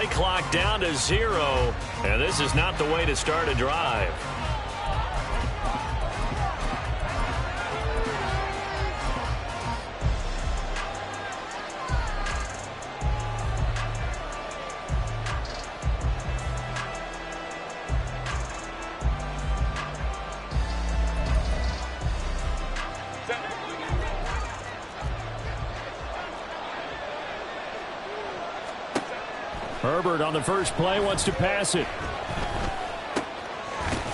play clock down to 0, and this is not the way to start a drive. Herbert on the first play wants to pass it.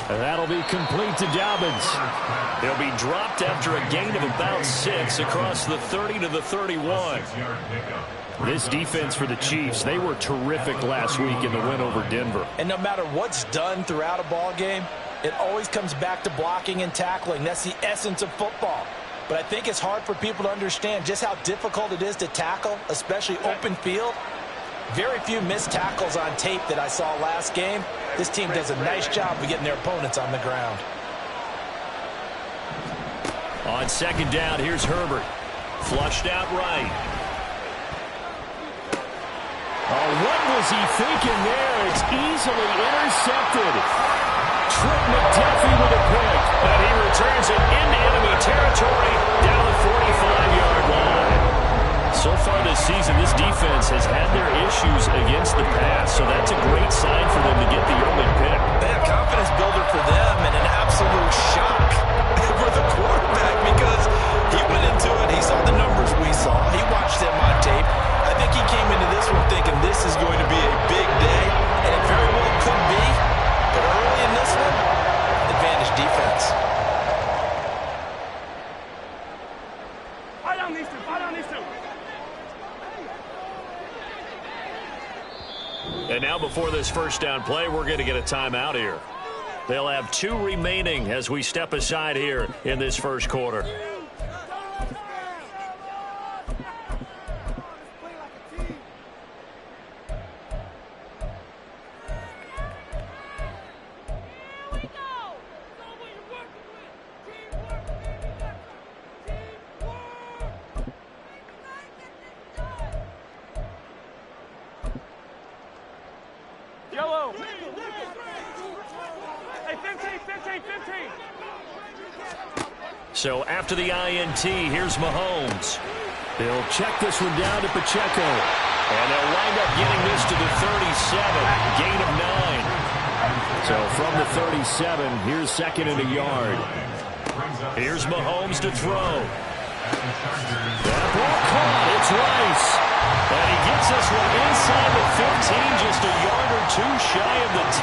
And that'll be complete to Dobbins. He'll be dropped after a gain of about 6 across the 30 to the 31. This defense for the Chiefs, they were terrific last week in the win over Denver. And no matter what's done throughout a ball game, it always comes back to blocking and tackling. That's the essence of football. But I think it's hard for people to understand just how difficult it is to tackle, especially open field. Very few missed tackles on tape that I saw last game. This team does a nice job of getting their opponents on the ground. On second down, here's Herbert. Flushed out right. Oh, what was he thinking there? It's easily intercepted. Trent McDuffie with a pick. And he returns it into enemy territory down the 45-yard line. So far this season, this defense has had their issues against the pass, so that's a great sign for them to get the early pick. That confidence builder for them and an absolute shock for the quarterback because he went into it, he saw the numbers we saw, he watched them on tape. I think he came into this one thinking this is going to be a big day, and it very well could be, but early in this one, advantage defense. Fight on these two, fight on these two. And now before this first down play, we're going to get a timeout here. They'll have 2 remaining as we step aside here in this first quarter. Yellow. Hey, 15, 15, 15. So after the INT, here's Mahomes. They'll check this one down to Pacheco. And they'll wind up getting this to the 37, gain of 9. So from the 37, here's second and a yard. Here's Mahomes to throw. That ball caught. It's Rice. And he gets this one inside the 15, just a yard or 2 shy of the 10.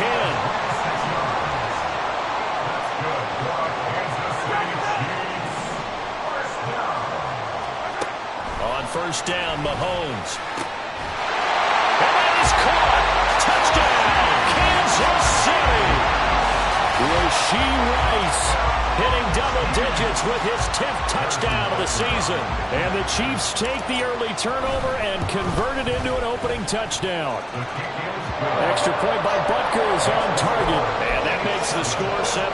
On first down, Mahomes. And that is caught. Touchdown, Kansas City. Rashee Rice hitting double digits with his 10th touchdown of the season. And the Chiefs take the early turnover and convert it into an opening touchdown. Extra point by Butker is on target. And that makes the score 7-0.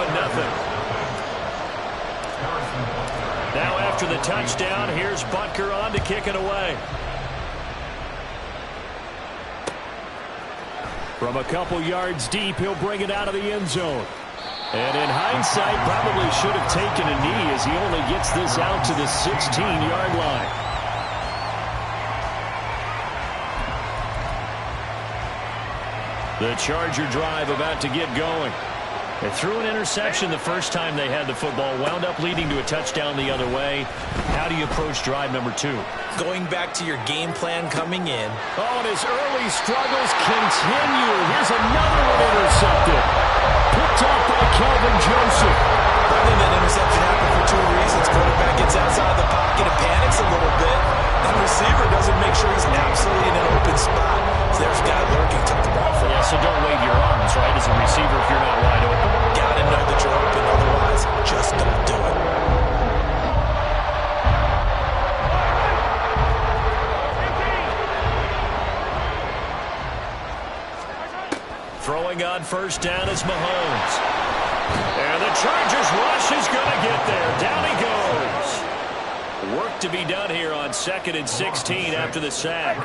Now after the touchdown, here's Butker on to kick it away. From a couple yards deep, he'll bring it out of the end zone. And in hindsight, probably should have taken a knee as he only gets this out to the 16-yard line. The Charger drive about to get going. They threw an interception the first time they had the football, wound up leading to a touchdown the other way. How do you approach drive number 2? Going back to your game plan coming in. Oh, and his early struggles continue. Here's another one intercepted. Picked off by Kelvin Joseph. I think that interception happened for 2 reasons. Quarterback gets outside the pocket and panics a little bit. And the receiver doesn't make sure he's absolutely in an open spot. So there's a guy lurking, took the ball from him. Yeah, so don't wave your arms, right, as a receiver if you're not wide open. Gotta know that you're open, otherwise just don't do it. Throwing on first down is Mahomes. And the Chargers rush is going to get there. Down he goes. Work to be done here on 2nd and 16 after the sack.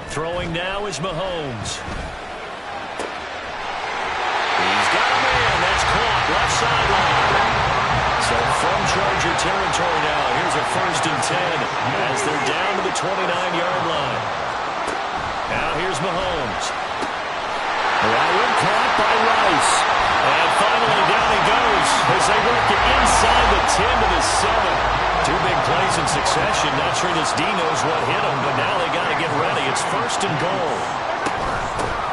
Throwing now is Mahomes. He's got a man. That's caught. Left sideline. So from Charger territory now, here's a 1st and 10 as they're down to the 29-yard line. Now here's Mahomes. Ryan caught by Rice. And finally down he goes as they work it inside the 10 to the 7. 2 big plays in succession. Not sure this D knows what hit him, but now they got to get ready. It's 1st and goal.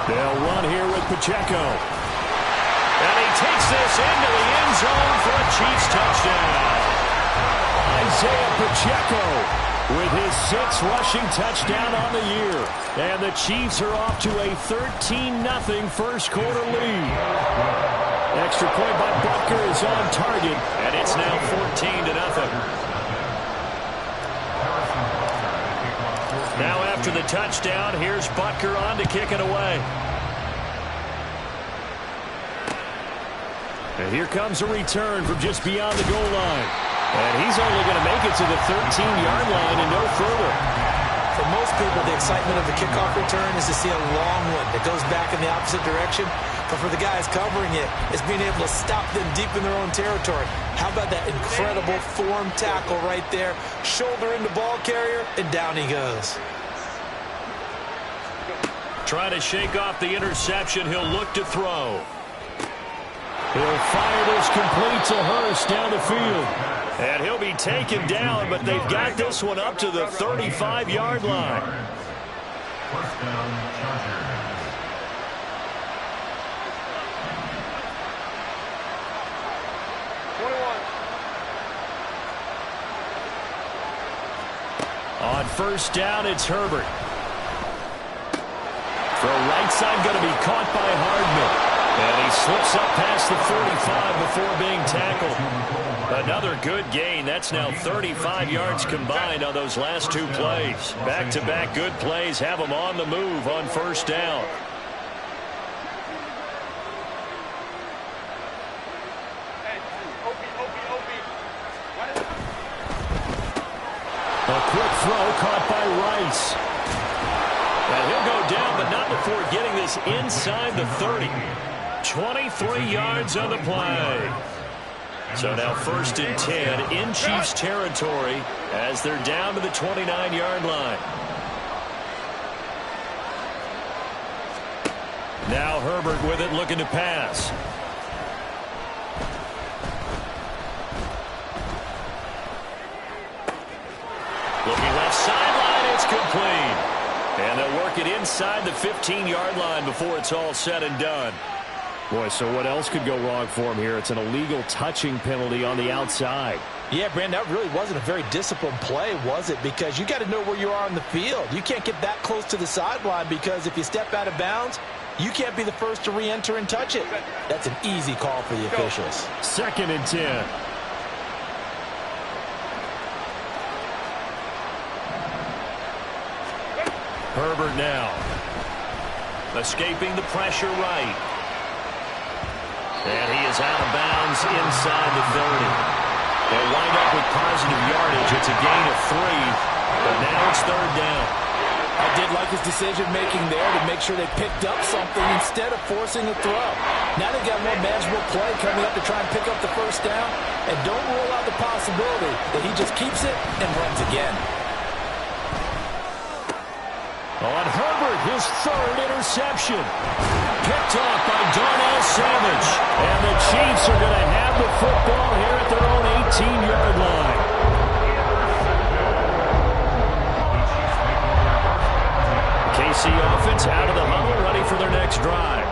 They'll run here with Pacheco. And he takes this into the end zone for a Chiefs touchdown. Isaiah Pacheco with his 6th rushing touchdown on the year. And the Chiefs are off to a 13-0 first quarter lead. Extra point by Butker is on target, and it's now 14-0. Now after the touchdown, here's Butker on to kick it away. And here comes a return from just beyond the goal line. And he's only going to make it to the 13-yard line and no further. For most people, the excitement of the kickoff return is to see a long one that goes back in the opposite direction. But for the guys covering it, it's being able to stop them deep in their own territory. How about that incredible form tackle right there? Shoulder into ball carrier, and down he goes. Trying to shake off the interception. He'll look to throw. He'll fire this complete to Hurst down the field. And he'll be taken down, but they've got this one up to the 35-yard line. First down, Chargers. On first down, it's Herbert. Throw right side going to be caught by Hardman. And he slips up past the 45 before being tackled. Another good gain. That's now 35 yards combined on those last 2 plays. Back-to-back good plays have them on the move on first down. A quick throw caught by Rice. And he'll go down, but not before getting this inside the 30. 23 yards on the play. So now 1st and 10 in Chiefs territory as they're down to the 29-yard line. Now Herbert with it, looking to pass. Looking left sideline, it's complete. And they'll work it inside the 15-yard line before it's all said and done. Boy, so what else could go wrong for him here? It's an illegal touching penalty on the outside. Yeah, Brandon, that really wasn't a very disciplined play, was it? Because you got to know where you are on the field. You can't get that close to the sideline because if you step out of bounds, you can't be the first to re-enter and touch it. That's an easy call for the officials. 2nd and 10. Herbert now. Escaping the pressure right. And he is out of bounds inside the 30. They'll wind up with positive yardage. It's a gain of 3, but now it's 3rd down. I did like his decision-making there to make sure they picked up something instead of forcing a throw. Now they've got more manageable play coming up to try and pick up the 1st down. And don't rule out the possibility that he just keeps it and runs again. On Herbert, his 3rd interception. Picked off by Darnell Savage. And the Chiefs are going to have the football here at their own 18-yard line. KC offense out of the huddle, ready for their next drive.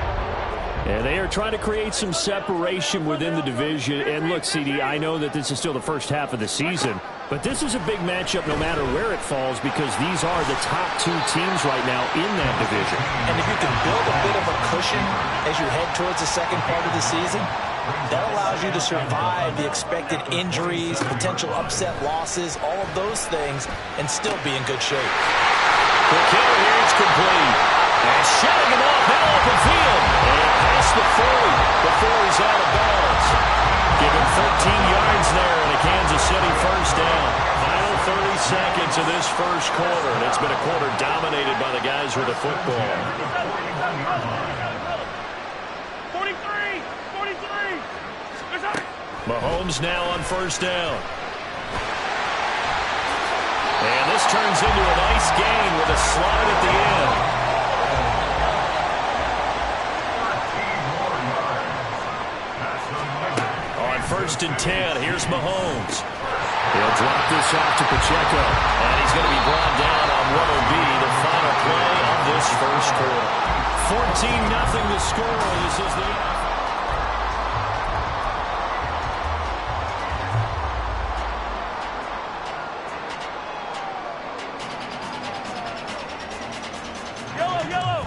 And they are trying to create some separation within the division. And look, CD, I know that this is still the first half of the season, but this is a big matchup no matter where it falls because these are the top 2 teams right now in that division. And if you can build a bit of a cushion as you head towards the second part of the season, that allows you to survive the expected injuries, potential upset losses, all of those things, and still be in good shape. The carry here is complete. And shutting him off now open field. And past the 40 before he's out of bounds. Give him 13 yards there and a Kansas City 1st down. Final 30 seconds of this first quarter, and it's been a quarter dominated by the guys with the football. 43! 43! Mahomes now on first down. And this turns into a nice gain with a slide at the end. On 1st and 10, here's Mahomes. He'll drop this off to Pacheco. And he's going to be brought down on what will be the final play of this first quarter. 14-0 the score. This is the end.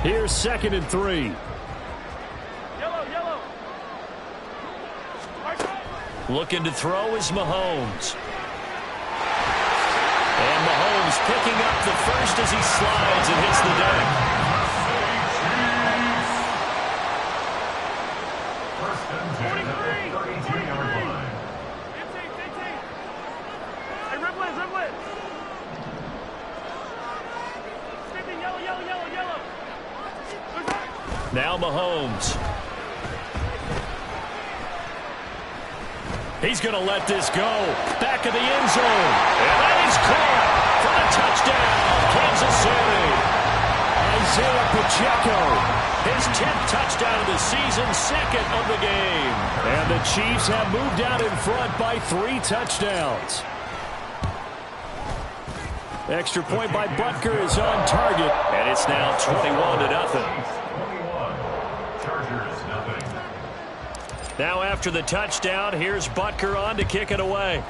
Here's 2nd and 3. Yellow. Looking to throw is Mahomes. And Mahomes picking up the first as he slides and hits the deck. First and 10 at the 33-yard line. 15. Hey, ripple it. 15, yellow. Now Mahomes. He's going to let this go. Back of the end zone. And that is caught for the touchdown. Kansas City. Isaiah Pacheco. His 10th touchdown of the season, 2nd of the game. And the Chiefs have moved out in front by 3 touchdowns. Extra point by Butker is on target. And it's now 21-0. Chargers, nothing. Now after the touchdown, here's Butker on to kick it away.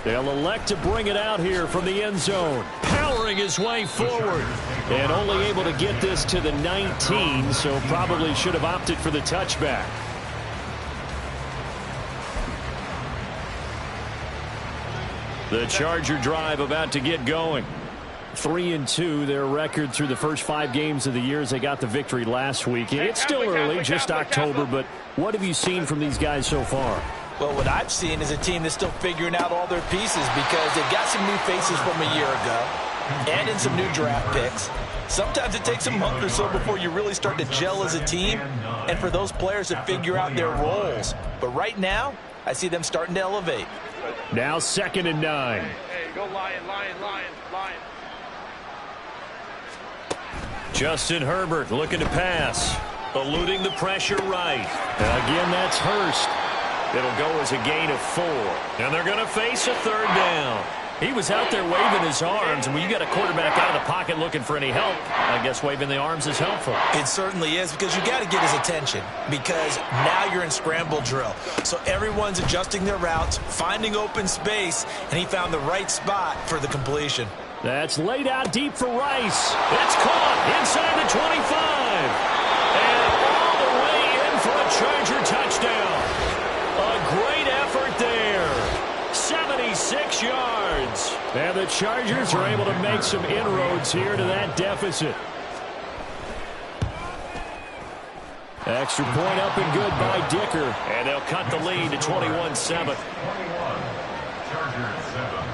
They'll elect to bring it out here from the end zone. Powering his way forward. And only able to get this to the 19, so probably should have opted for the touchback. The Charger drive about to get going. 3-2, their record through the first 5 games of the year as they got the victory last week. It's still early, just October, but what have you seen from these guys so far? Well, what I've seen is a team that's still figuring out all their pieces because they've got some new faces from a year ago and in some new draft picks. Sometimes it takes a month or so before you really start to gel as a team and for those players to figure out their roles. But right now, I see them starting to elevate. Now 2nd and 9. Hey, go Lion. Justin Herbert looking to pass. Eluding the pressure right. And again, that's Hurst. It'll go as a gain of 4. And they're going to face a 3rd down. He was out there waving his arms, and when you got a quarterback out of the pocket looking for any help, I guess waving the arms is helpful. It certainly is because you got to get his attention because now you're in scramble drill. So everyone's adjusting their routes, finding open space, and he found the right spot for the completion. That's laid out deep for Rice. It's caught inside the 25. And all the way in for a Charger touchdown. A great effort there. 76 yards. And the Chargers are able to make some inroads here to that deficit. Extra point up and good by Dicker. And they'll cut the lead to 21-7. 21. Chargers 7.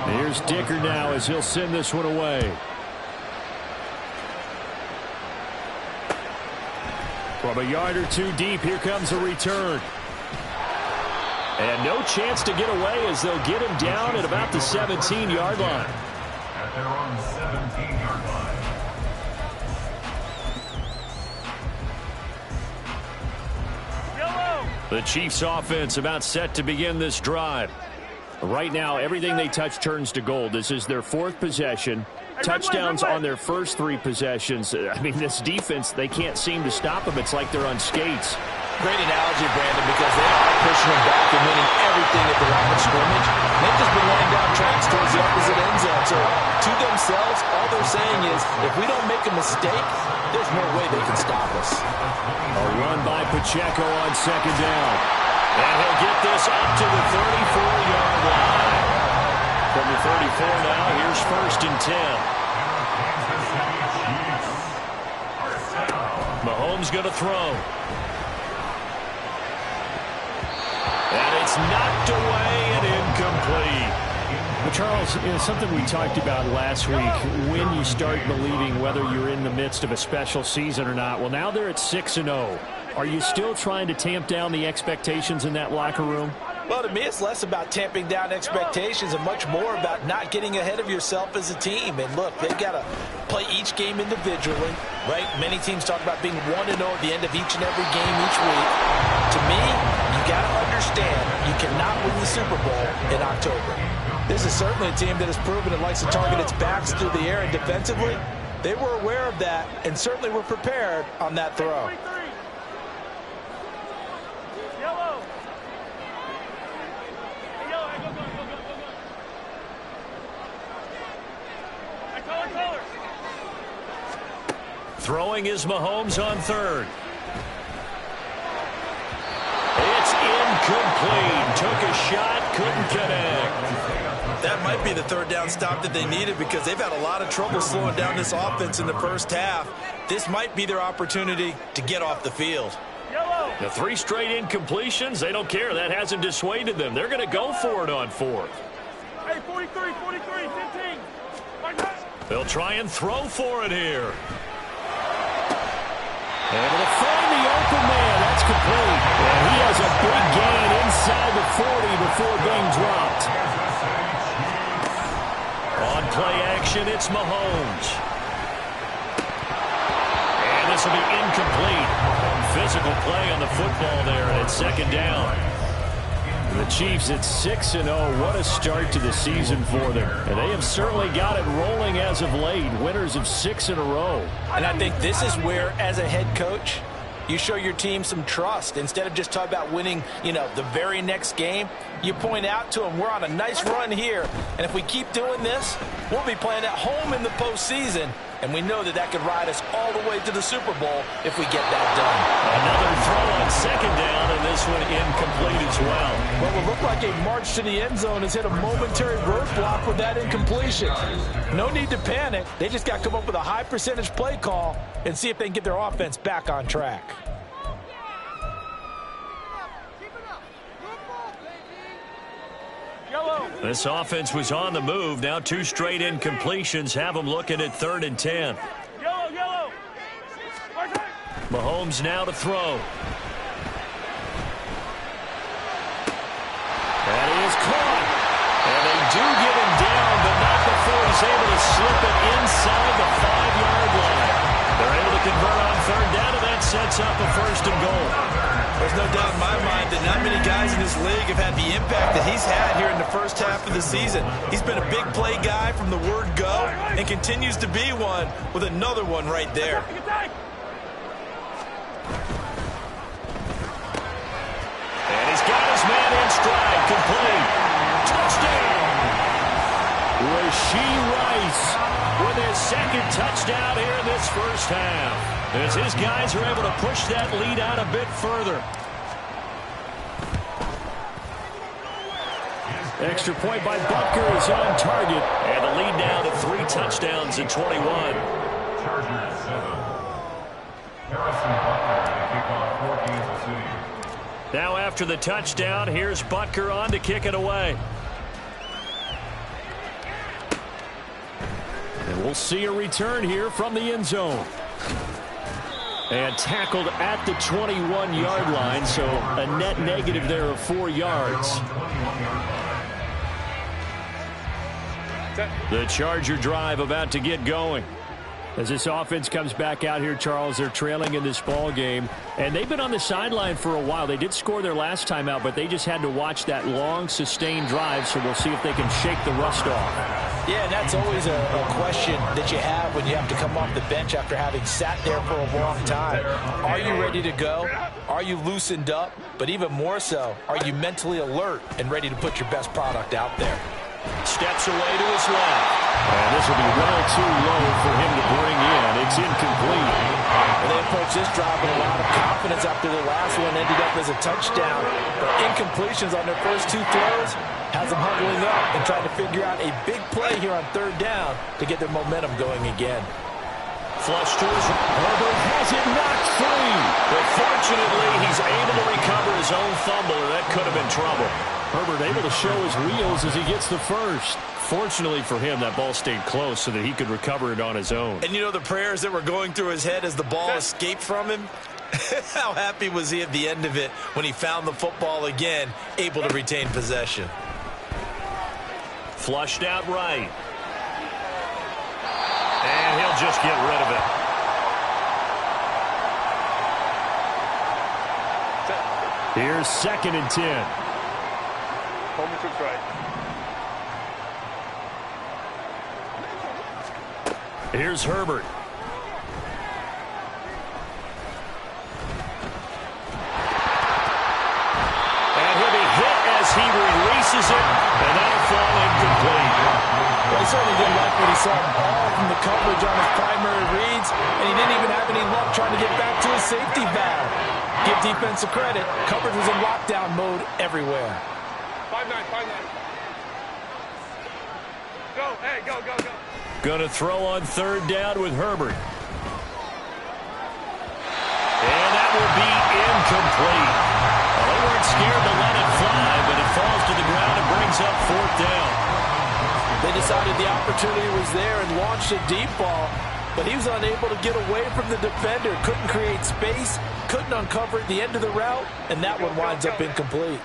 Here's Dicker now as he'll send this one away. From a yard or 2 deep, here comes a return. And no chance to get away as they'll get him down at about the 17-yard line. At their own 17-yard line. Yellow. The Chiefs offense about set to begin this drive. Right now, everything they touch turns to gold. This is their 4th possession. Touchdowns on their first 3 possessions. I mean, this defense, they can't seem to stop them. It's like they're on skates. Great analogy, Brandon, because they are pushing them back and winning everything at the line of scrimmage. They've just been laying down tracks towards the opposite end zone. So to themselves, all they're saying is, if we don't make a mistake, there's no way they can stop us. A run by Pacheco on 2nd down. And he'll get this up to the 34-yard line. From the 34 now, here's 1st and 10. Mahomes going to throw. is knocked away and incomplete. Well, Charles, something we talked about last week, when you start believing whether you're in the midst of a special season or not. Well, now they're at 6-0. Are you still trying to tamp down the expectations in that locker room? Well, to me, it's less about tamping down expectations and much more about not getting ahead of yourself as a team. And look, they've got to play each game individually, right? Many teams talk about being 1-0 at the end of each and every game each week. To me, you got to understand you cannot win the Super Bowl in October. This is certainly a team that has proven it likes to target its backs through the air, and defensively, they were aware of that and certainly were prepared on that throw. Yellow. Hey, yellow, hey, go. Hey, color. Throwing is Mahomes on third. It's incomplete. Took a shot, couldn't connect. That might be the third down stop that they needed because they've had a lot of trouble slowing down this offense in the first half. This might be their opportunity to get off the field. Yellow. The 3 straight incompletions, they don't care. That hasn't dissuaded them. They're going to go for it on fourth. Hey, 43, 15. They'll try and throw for it here. Able to find the open man. That's complete. And he has a big gain inside the 40 before being dropped. On play action, it's Mahomes. And this will be incomplete. Physical play on the football there, and it's second down. The Chiefs at 6-0. What a start to the season for them. And they have certainly got it rolling as of late. Winners of 6 in a row. And I think this is where, as a head coach, you show your team some trust. Instead of just talking about winning, the very next game, you point out to them, we're on a nice run here. And if we keep doing this, we'll be playing at home in the postseason. And we know that could ride us all the way to the Super Bowl if we get that done. Another throw on second down, and this one incomplete as well. What will look like a march to the end zone has hit a momentary roadblock with that incompletion. No need to panic. They just got to come up with a high percentage play call and see if they can get their offense back on track. This offense was on the move. Now 2 straight incompletions have them looking at 3rd and 10. Yellow. Mahomes now to throw. That is caught. And they do get him down, but not before he's able to slip it inside the 5-yard line. They're able to convert on 3rd down, and that sets up a 1st and goal. There's no doubt in my mind that not many guys in this league have had the impact that he's had here in the first half of the season. He's been a big play guy from the word go and continues to be one with another one right there. And he's got his man in stride, complete. Touchdown! Rashee Rice with his 2nd touchdown here in this first half. As his guys are able to push that lead out a bit further. Extra point by Butker is on target. And the lead now to 3 touchdowns at 21. Chargers 7. Harrison Butker to kick off for Kansas City. Now after the touchdown, here's Butker on to kick it away. And we'll see a return here from the end zone. And tackled at the 21-yard line, so a net negative there of 4 yards. The Charger drive about to get going. As this offense comes back out here, Charles, they're trailing in this ball game. And they've been on the sideline for a while. They did score their last time out, but they just had to watch that long, sustained drive, so we'll see if they can shake the rust off. Yeah, and that's always a question that you have when you have to come off the bench after having sat there for a long time. Are you ready to go? Are you loosened up? But even more so, are you mentally alert and ready to put your best product out there? Steps away to his left. And this will be well too low for him to bring in. It's incomplete. And they approach this drive with a lot of confidence after the last one ended up as a touchdown. But incompletions on their first 2 throws has them huddling up and trying to figure out a big play here on 3rd down to get their momentum going again. flush to his right. Herbert has it knocked free. But fortunately, he's able to recover his own fumble, and that could have been trouble. Herbert able to show his wheels as he gets the first. Fortunately for him, that ball stayed close so that he could recover it on his own. And you know the prayers that were going through his head as the ball escaped from him? How happy was he at the end of it when he found the football again, able to retain possession? Flushed out right. And he'll just get rid of it. Here's 2nd and 10. Hold me to right. Here's Herbert. And he'll be hit as he releases it, and that'll fall incomplete. Well, he certainly didn't like what he saw all from the coverage on his primary reads, and he didn't even have any luck trying to get back to his safety valve. Give defensive credit. Coverage was in lockdown mode everywhere. 5-9, 5-9. Go, hey, go, go, go. Going to throw on 3rd down with Herbert. And that will be incomplete. Well, they weren't scared to let it fly, but it falls to the ground and brings up 4th down. They decided the opportunity was there and launched a deep ball, but he was unable to get away from the defender. Couldn't create space, couldn't uncover at the end of the route, and that one winds up incomplete.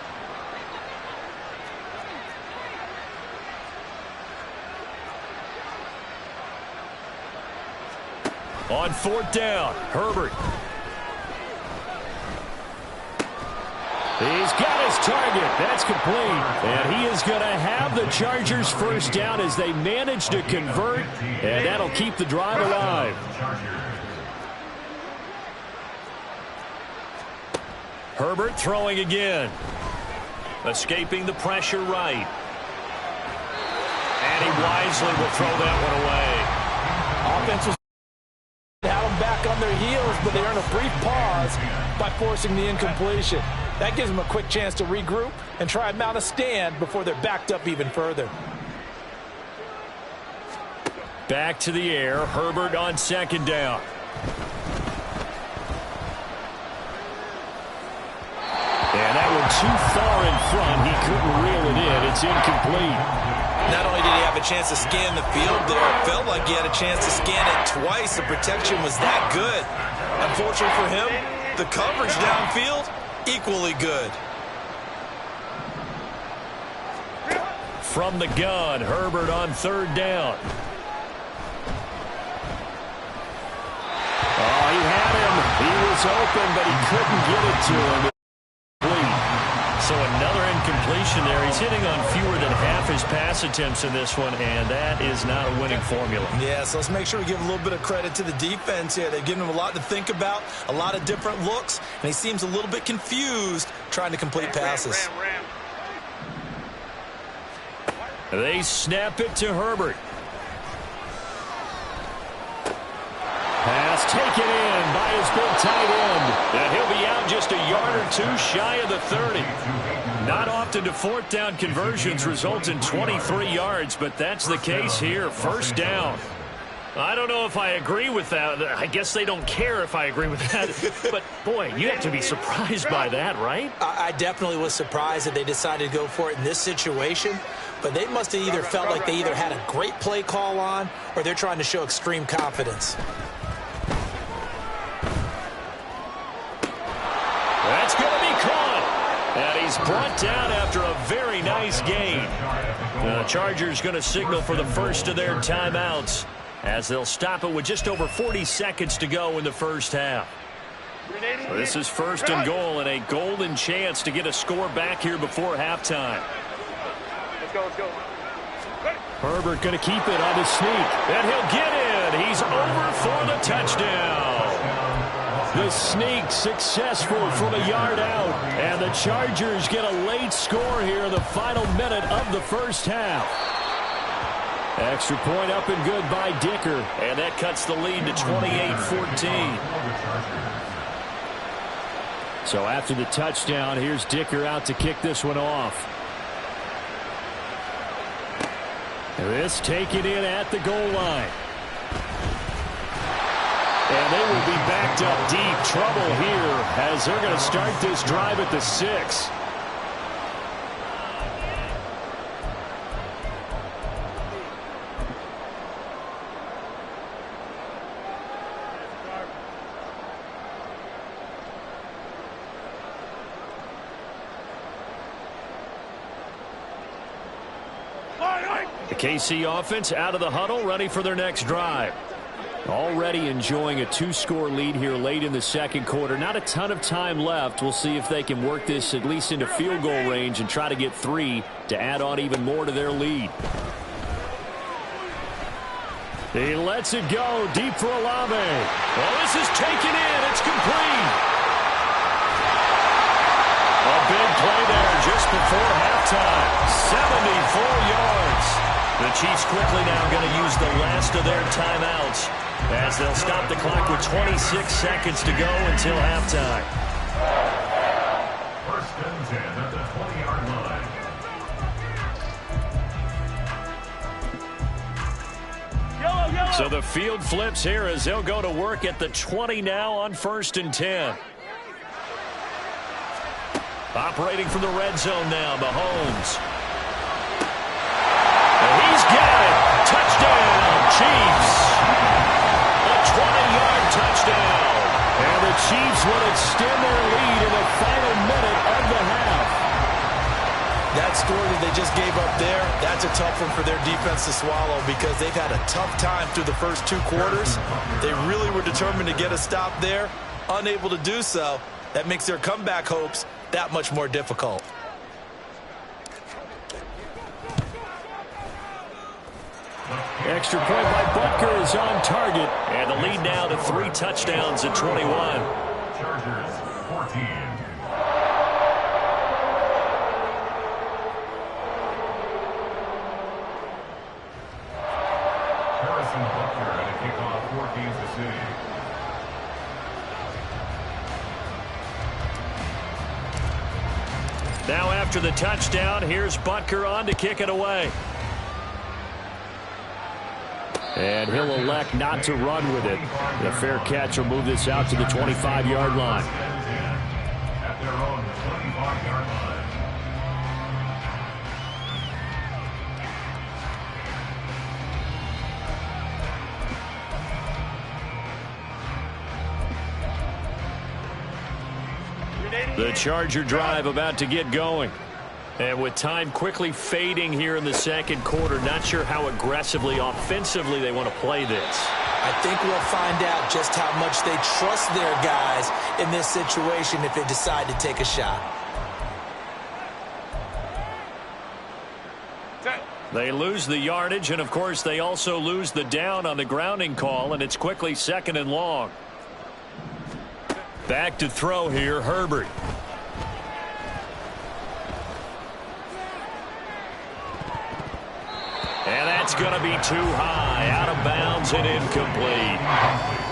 On 4th down, Herbert. He's got his target. That's complete. And he is going to have the Chargers first down as they manage to convert, and that'll keep the drive alive. Herbert throwing again. Escaping the pressure right. And he wisely will throw that one away. Offense was had them back on their heels, but they earn a brief pause by forcing the incompletion. That gives them a quick chance to regroup and try and mount a stand before they're backed up even further. Back to the air. Herbert on 2nd down. And that one too far in front. He couldn't reel it in. It's incomplete. Not only did he have a chance to scan the field there, it felt like he had a chance to scan it twice. The protection was that good. Unfortunately for him, the coverage downfield, equally good. From the gun, Herbert on 3rd down. Oh, he had him. He was open, but he couldn't get it to him. So another incompletion there. He's hitting on fewer than half his pass attempts in this one, and that is not a winning formula. Yeah, so let's make sure we give a little bit of credit to the defense here. They've given him a lot to think about, a lot of different looks, and he seems a little bit confused trying to complete passes. They snap it to Herbert. Pass taken in by his big tight end. And he'll be out just a yard or two shy of the 30. Not often do 4th down conversions result in 23 yards, but that's the case here. 1st down. I don't know if I agree with that. I guess they don't care if I agree with that. But, boy, you have to be surprised by that, right? I definitely was surprised that they decided to go for it in this situation, but they must have either felt like they either had a great play call on or they're trying to show extreme confidence. That's going to be caught. And he's brought down after a very nice gain. The Chargers going to signal for the first of their timeouts as they'll stop it with just over 40 seconds to go in the first half. So this is 1st and goal and a golden chance to get a score back here before halftime. Let's go, let's go. Herbert going to keep it on the sneak. And he'll get in. He's over for the touchdown. The sneak successful from a yard out. And the Chargers get a late score here in the final minute of the first half. Extra point up and good by Dicker. And that cuts the lead to 28-14. So after the touchdown, here's Dicker out to kick this one off. This taken in at the goal line. And they will be backed up deep. Trouble here as they're going to start this drive at the 6. The KC offense out of the huddle, ready for their next drive. Already enjoying a 2-score lead here late in the second quarter. Not a ton of time left. We'll see if they can work this at least into field goal range and try to get 3 to add on even more to their lead. He lets it go deep for Olave. Well, this is taken in. It's complete. A big play there just before halftime. 74 yards. The Chiefs quickly now going to use the last of their timeouts as they'll stop the clock with 26 seconds to go until halftime. First and 10 at the 20-yard line. So the field flips here as they'll go to work at the 20 now on 1st and 10. Operating from the red zone now, Mahomes. He's got it. Touchdown, Chiefs. A 20-yard touchdown. And the Chiefs will extend their lead in the final minute of the half. That score that they just gave up there, that's a tough one for their defense to swallow because they've had a tough time through the first 2 quarters. They really were determined to get a stop there, unable to do so. That makes their comeback hopes that much more difficult. Extra point by Butker is on target. And the lead now to 3 touchdowns at 21. Chargers 14. Harrison Butker at a kickoff for Kansas City. Now after the touchdown, here's Butker on to kick it away. And he'll elect not to run with it. The fair catch will move this out to the 25-yard line. At their own 25-yard line. The Charger drive about to get going. And with time quickly fading here in the second quarter, not sure how aggressively, offensively they want to play this. I think we'll find out just how much they trust their guys in this situation if they decide to take a shot. They lose the yardage, and of course they also lose the down on the grounding call, and it's quickly 2nd and long. Back to throw here, Herbert. And that's going to be too high, out of bounds and incomplete.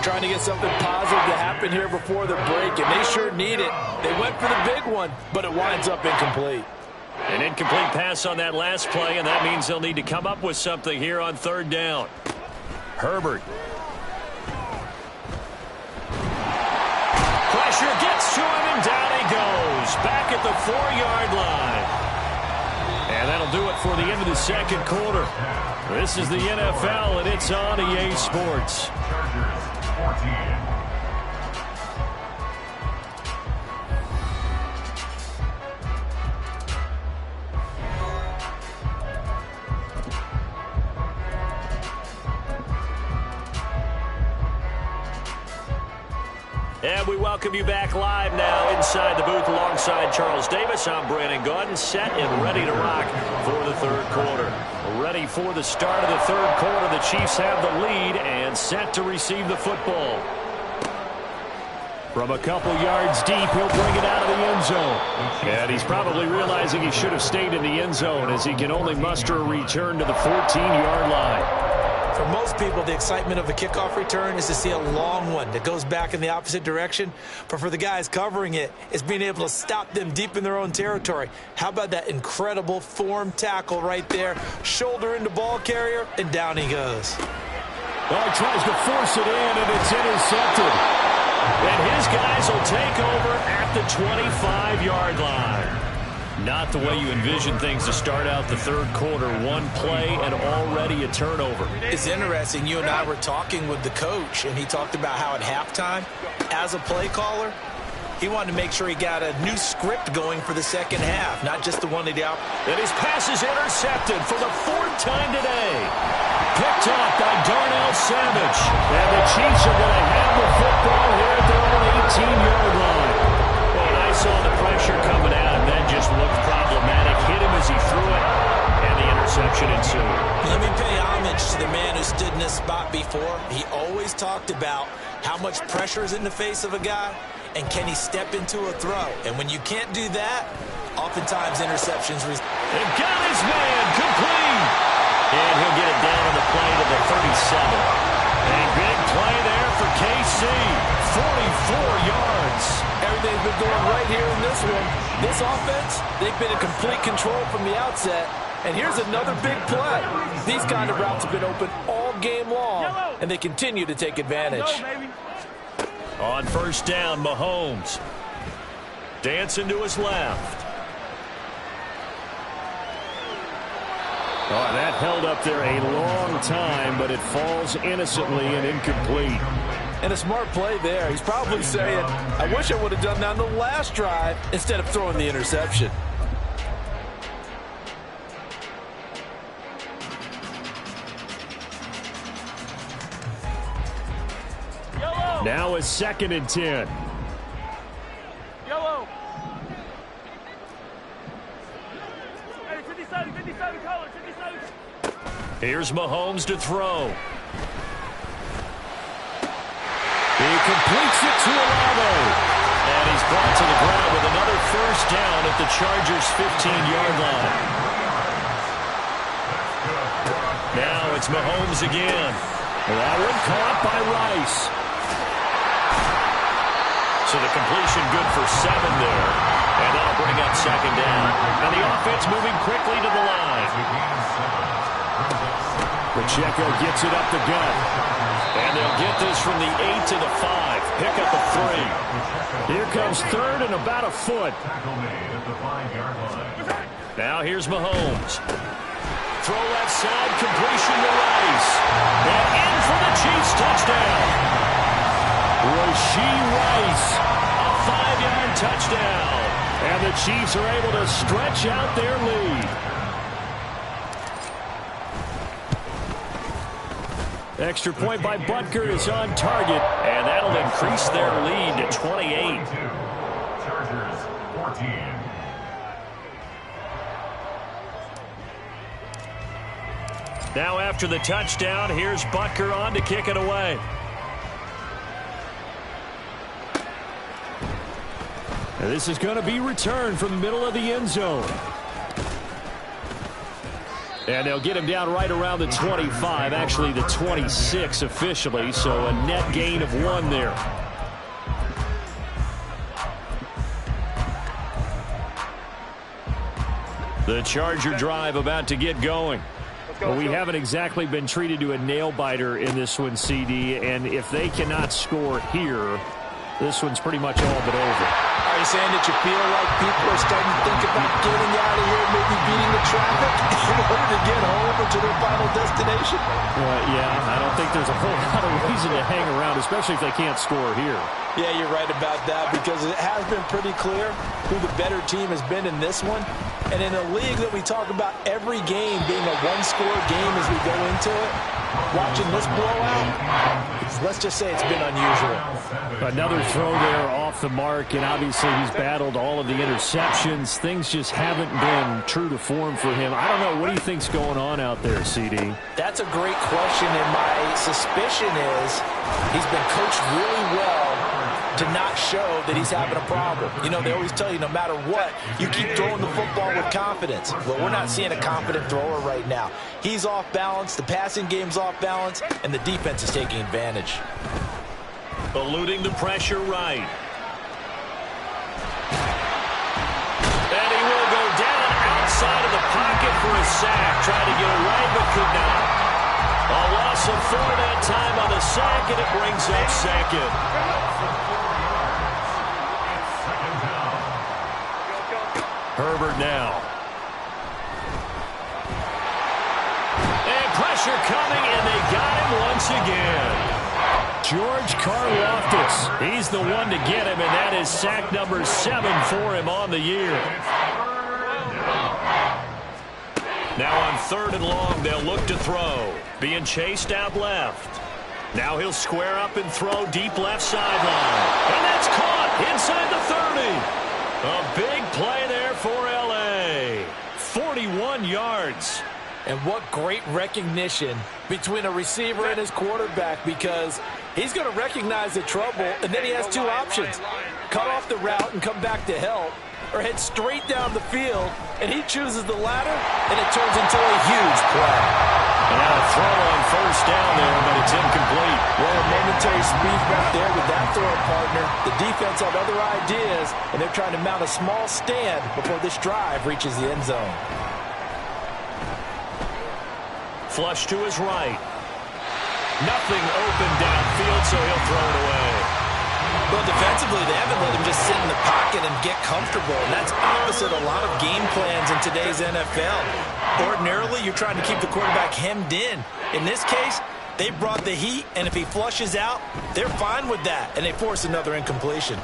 Trying to get something positive to happen here before the break, and they sure need it. They went for the big one, but it winds up incomplete. An incomplete pass on that last play, and that means they'll need to come up with something here on 3rd down. Herbert. Pressure gets to him, and down he goes. Back at the 4-yard line. And that'll do it for the end of the second quarter. This is the NFL, and it's on EA Sports. Chargers 14. And we welcome you back live now inside the booth alongside Charles Davis. I'm Brandon Gaudin, set and ready to rock for the 3rd quarter. Ready for the start of the 3rd quarter. The Chiefs have the lead and set to receive the football. From a couple yards deep, he'll bring it out of the end zone. And he's probably realizing he should have stayed in the end zone as he can only muster a return to the 14-yard line. For most people, the excitement of a kickoff return is to see a long one that goes back in the opposite direction. But for the guys covering it, it's being able to stop them deep in their own territory. How about that incredible form tackle right there? Shoulder into ball carrier, and down he goes. Oh, he tries to force it in, and it's intercepted. And his guys will take over at the 25-yard line. Not the way you envision things to start out the third quarter. One play and already a turnover. It's interesting. You and I were talking with the coach, and he talked about how at halftime, as a play caller, he wanted to make sure he got a new script going for the second half, not just the one that he out. And his pass is intercepted for the fourth time today. Picked up by Darnell Savage. And the Chiefs are going to have the football here at their own 18-yard line. When I saw the pressure coming out, that just looked problematic. Hit him as he threw it, and the interception ensued. Let me pay homage to the man who stood in this spot before. He always talked about how much pressure is in the face of a guy, and can he step into a throw? And when you can't do that, oftentimes interceptions. And got his man complete. And he'll get it down on the play to the 37. A big play there for KC. 44 yards. Everything's been going right here in this one. This offense, they've been in complete control from the outset. And here's another big play. These kind of routes have been open all game long, and they continue to take advantage. On first down, Mahomes. Dancing to his left. Oh, that held up there a long time, but it falls innocently and incomplete. And a smart play there. He's probably saying, I wish I would have done that on the last drive instead of throwing the interception. Now is 2nd and 10. Yellow. Hey, 57, color, 57. Here's Mahomes to throw. He completes it to Olave. And he's brought to the ground with another first down at the Chargers' 15-yard line. Now it's Mahomes again. That one caught by Rice. So the completion good for 7 there. And that'll bring up 2nd down. And the offense moving quickly to the line. Pacheco gets it up the gut. And they'll get this from the 8 to the 5. Pick up a 3. Here comes 3rd and about a foot. Now here's Mahomes. Throw left side, completion to Rice. And in for the Chiefs touchdown. Rashee Rice, a 5-yard touchdown. And the Chiefs are able to stretch out their lead. Extra point by Butker is on target, and that'll increase their lead to 28. Chargers 14. Now after the touchdown, here's Butker on to kick it away. And this is going to be returned from the middle of the end zone. And they'll get him down right around the 25, actually the 26 officially, so a net gain of 1 there. The Charger drive about to get going. Well, we haven't exactly been treated to a nail-biter in this one, CD, and if they cannot score here, this one's pretty much all but over. Are you saying that you feel like people are starting to think about getting out of here, maybe beating the traffic in order to get home or to their final destination? Yeah, I don't think there's a whole lot of reason to hang around, especially if they can't score here. Yeah, you're right about that, because it has been pretty clear who the better team has been in this one. And in a league that we talk about every game being a one-score game as we go into it, watching this blowout, let's just say it's been unusual. Another throw there off the mark, and obviously he's battled all of the interceptions. Things just haven't been true to form for him. I don't know. What do you think's going on out there, CD? That's a great question, and my suspicion is he's been coached really well to not show that he's having a problem. You know, they always tell you no matter what, you keep throwing the football with confidence. Well, we're not seeing a confident thrower right now. He's off balance, the passing game's off balance, and the defense is taking advantage. Eluding the pressure right. And he will go down outside of the pocket for a sack. Tried to get away, but could not. A loss loss of 4 that time on the sack, and it brings up second. Herbert now. And pressure coming, and they got him once again. George Karlaftis, he's the one to get him, and that is sack number 7 for him on the year. Now on 3rd and long, they'll look to throw. Being chased out left. Now he'll square up and throw deep left sideline. And that's caught inside the 30. A big play there for L.A. 41 yards. And what great recognition between a receiver and his quarterback, because he's going to recognize the trouble, and then he has 2 options. Cut off the route and come back to help, or head straight down the field, and he chooses the latter, and it turns into a huge play. And now a throw on 1st down there, but it's incomplete. Well, a momentary speed right there with that throw partner. The defense had other ideas, and they're trying to mount a small stand before this drive reaches the end zone. Flush to his right. Nothing open downfield, so he'll throw it away. Well, defensively, they haven't let him just sit in the pocket and get comfortable. And that's opposite a lot of game plans in today's NFL. Ordinarily, you're trying to keep the quarterback hemmed in. In this case, they brought the heat, and if he flushes out, they're fine with that, and they force another incompletion.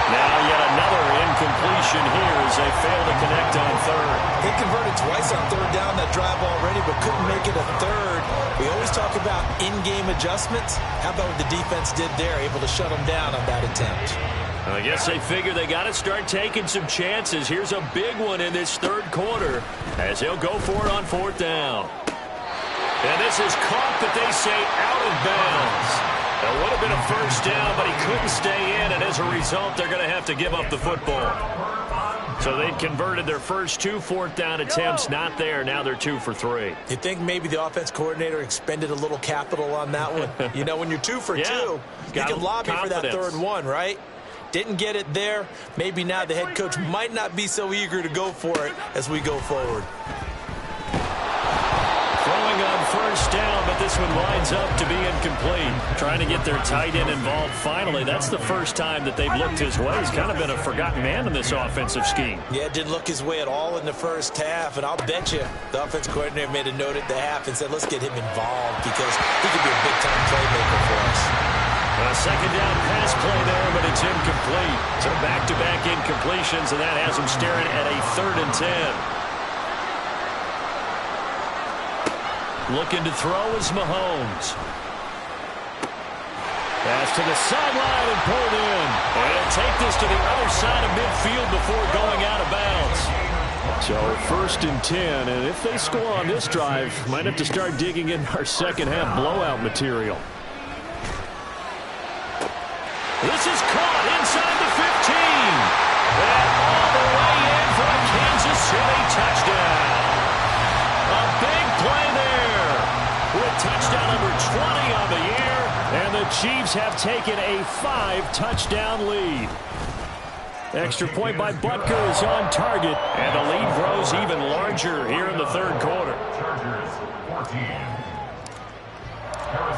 Now yet another incompletion here as they fail to connect on 3rd. They converted twice on 3rd down that drive already, but couldn't make it a 3rd. We always talk about in-game adjustments. How about what the defense did there, able to shut them down on that attempt? I guess they figure they got to start taking some chances. Here's a big one in this 3rd quarter as he'll go for it on 4th down. And this is caught, but they say out of bounds. That would have been a 1st down, but he couldn't stay in, and as a result, they're going to have to give up the football. So they'd converted their first 2 4th down attempts, not there. Now they're 2 for 3. You think maybe the offense coordinator expended a little capital on that one? You know, when you're 2 for 2, you can lobby for that 3rd one, right? Didn't get it there. Maybe now the head coach might not be so eager to go for it as we go forward. Throwing on 1st down, but this one winds up to be incomplete. Trying to get their tight end involved finally. That's the first time that they've looked his way. He's kind of been a forgotten man in this offensive scheme. Yeah, it didn't look his way at all in the 1st half, and I'll bet you the offensive coordinator made a note at the half and said, let's get him involved because he could be a big-time playmaker for us. A 2nd down pass play there, but it's incomplete. So back-to-back incompletions, and that has them staring at a 3rd and 10. Looking to throw is Mahomes. Pass to the sideline and pulled in. And he'll take this to the other side of midfield before going out of bounds. So 1st and 10, and if they score on this drive, might have to start digging in our 2nd half blowout material. This is caught inside the 15. And all the way in for a Kansas City touchdown. A big play there with touchdown number 20 on the year. And the Chiefs have taken a 5-touchdown lead. Extra point by Butker is on target. And the lead grows even larger here in the 3rd quarter.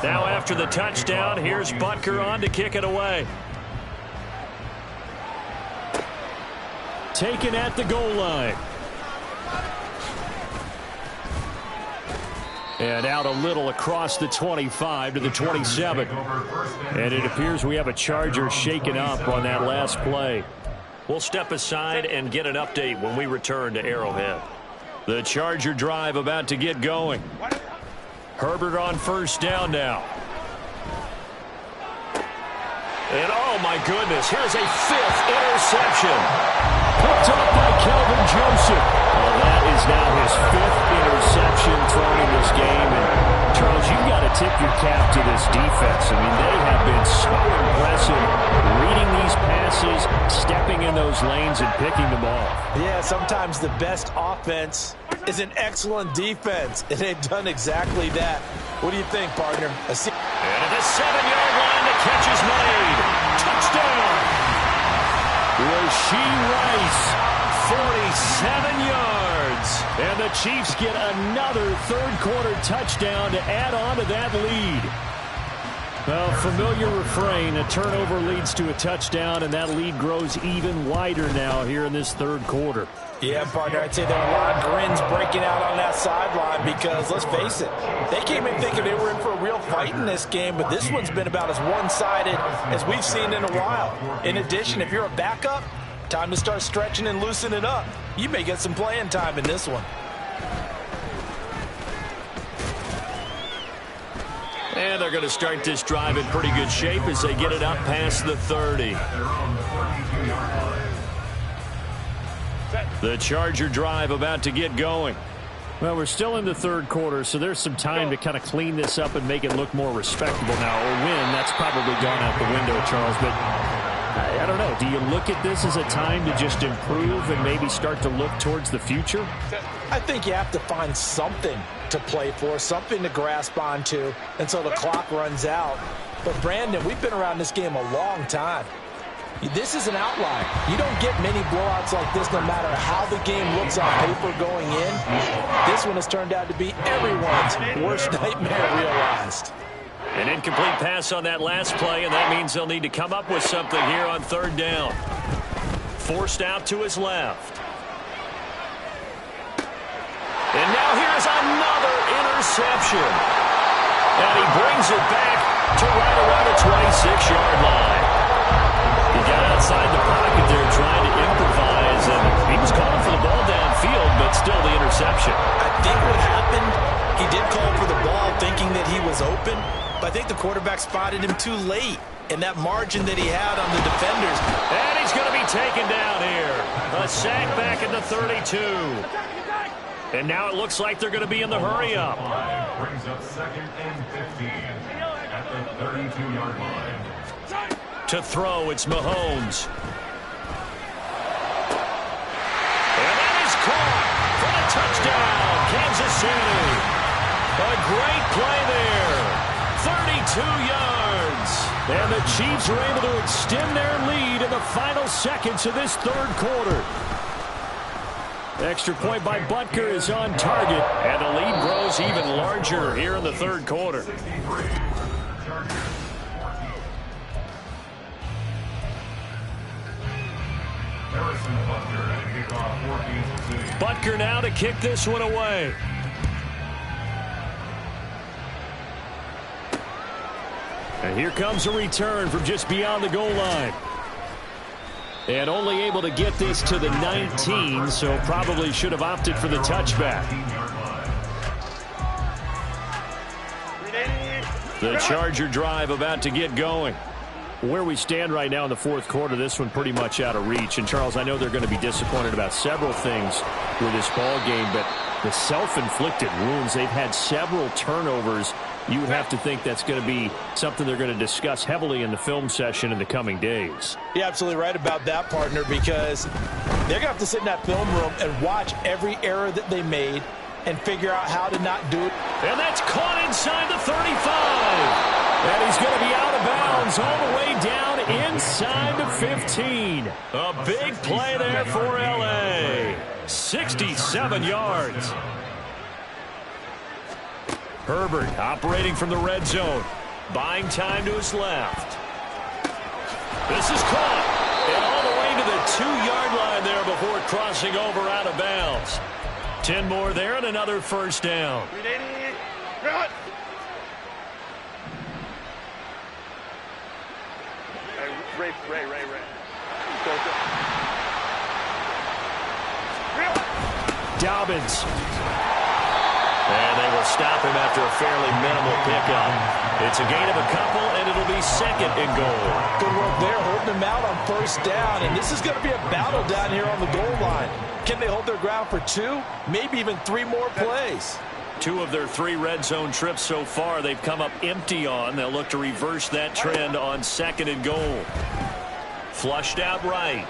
Now after the touchdown, here's Butker on to kick it away. Taken at the goal line. And out a little across the 25 to the 27. And it appears we have a Charger shaken up on that last play. We'll step aside and get an update when we return to Arrowhead. The Charger drive about to get going. Herbert on 1st down now. And oh my goodness, here's a 5th interception. Picked up by Kelvin Joseph. Well, that is now his 5th interception thrown in this game. And Charles, you've got to tip your cap to this defense. I mean, they have been so impressive reading these passes, stepping in those lanes and picking them off. Yeah, sometimes the best offense is an excellent defense, and they've done exactly that. What do you think, partner? And at the 7-yard line, the catch is made. Touchdown! Rashee Rice, 47 yards. And the Chiefs get another third-quarter touchdown to add on to that lead. Well, familiar refrain, a turnover leads to a touchdown, and that lead grows even wider now here in this third quarter. Yeah, partner, I'd say there are a lot of grins breaking out on that sideline because, let's face it, they came in thinking they were in for a real fight in this game, but this one's been about as one-sided as we've seen in a while. In addition, if you're a backup, time to start stretching and loosening up. You may get some playing time in this one. And they're going to start this drive in pretty good shape as they get it up past the 30. The Charger drive about to get going. Well, we're still in the third quarter, so there's some time to kind of clean this up and make it look more respectable now. A win, that's probably gone out the window, Charles, but I don't know. Do you look at this as a time to just improve and maybe start to look towards the future? I think you have to find something to play for, something to grasp onto until the clock runs out. But, Brandon, we've been around this game a long time. This is an outlier. You don't get many blowouts like this no matter how the game looks on paper going in. This one has turned out to be everyone's worst nightmare realized. An incomplete pass on that last play, and that means they'll need to come up with something here on third down. Forced out to his left. And now here's another interception. And he brings it back to right around the 26-yard line. He got outside the pocket there trying to improvise, and he was calling for the ball downfield, but still the interception. I think what happened, he did call for the ball thinking that he was open, but I think the quarterback spotted him too late in that margin that he had on the defenders. And he's going to be taken down here. A sack back at the 32. And now it looks like they're going to be in the hurry-up. Brings up 2nd and 15 at the 32-yard line. To throw, it's Mahomes. And that is caught for the touchdown, Kansas City. A great play there. 32 yards. And the Chiefs are able to extend their lead in the final seconds of this third quarter. Extra point by Butker is on target, and the lead grows even larger here in the third quarter. Butker now to kick this one away. And here comes a return from just beyond the goal line. And only able to get this to the 19, so probably should have opted for the touchback. The Charger drive about to get going. Where we stand right now in the fourth quarter, this one pretty much out of reach. And, Charles, I know they're going to be disappointed about several things with this ball game, but the self-inflicted wounds, they've had several turnovers. You would have to think that's going to be something they're going to discuss heavily in the film session in the coming days. You're absolutely right about that, partner, because they're going to have to sit in that film room and watch every error that they made and figure out how to not do it. And that's caught inside the 35. And he's going to be out of bounds all the way down inside the 15. A big play there for L.A. 67 yards. Herbert operating from the red zone. Buying time to his left. This is caught. And all the way to the 2-yard line there before crossing over out of bounds. 10 more there and another first down. Ray. Go. Dobbins. And they will stop him after a fairly minimal pickup. It's a gain of a couple, and it'll be 2nd and goal. Good work there, holding him out on first down. And this is going to be a battle down here on the goal line. Can they hold their ground for 2, maybe even 3 more plays? 2 of their 3 red zone trips so far they've come up empty on. They'll look to reverse that trend on 2nd and goal. Flushed out right.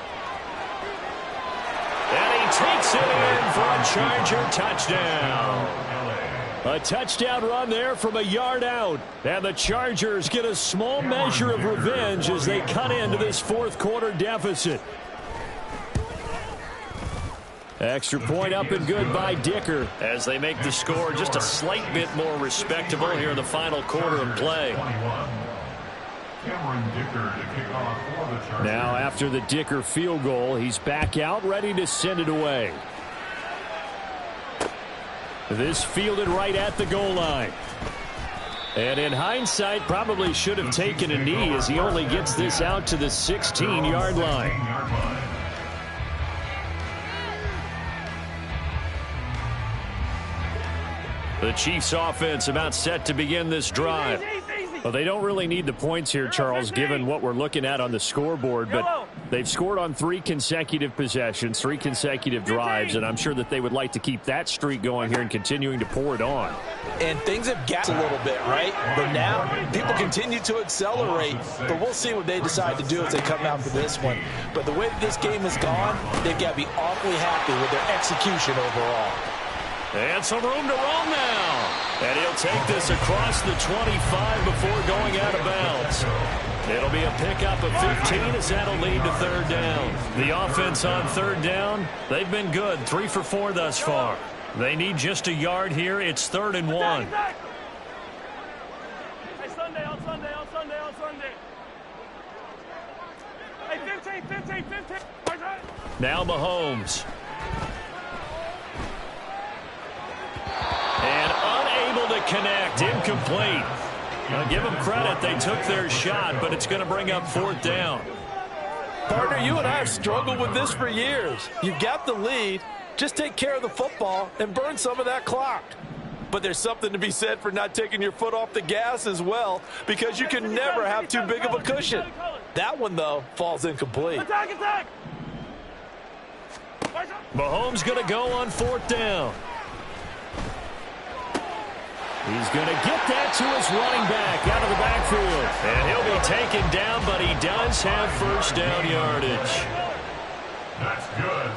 And he takes it in for a Charger touchdown. A touchdown run there from a yard out. And the Chargers get a small measure of revenge as they cut into this fourth quarter deficit. Extra point up and good by Dicker as they make the score just a slight bit more respectable here in the final quarter of play. Cameron Dicker to kick off for the Chargers. Now after the Dicker field goal, he's back out ready to send it away. This fielded right at the goal line. And in hindsight, probably should have taken a knee as he only gets this out to the 16-yard line. The Chiefs offense about set to begin this drive. Well, they don't really need the points here, Charles, given what we're looking at on the scoreboard, but they've scored on 3 consecutive possessions, 3 consecutive drives, and I'm sure that they would like to keep that streak going here and continuing to pour it on. And things have gapped a little bit, right? But now people continue to accelerate, but we'll see what they decide to do as they come out for this one. But the way that this game has gone, they've got to be awfully happy with their execution overall. And some room to roll now. And he'll take this across the 25 before going out of bounds. It'll be a pickup of 15 as that'll lead to third down. The offense on third down, they've been good. 3 for 4 thus far. They need just a yard here. It's 3rd and 1. Hey, Sunday, on Sunday. Hey, 15. Now Mahomes. And unable to connect. Incomplete. Now give them credit. They took their shot, but it's going to bring up 4th down. Partner, you and I have struggled with this for years. You've got the lead. Just take care of the football and burn some of that clock. But there's something to be said for not taking your foot off the gas as well, because you can never have too big of a cushion. That one, though, falls incomplete. Attack! Mahomes going to go on 4th down. He's going to get that to his running back out of the backfield. And he'll be taken down, but he does have first down yardage. That's good.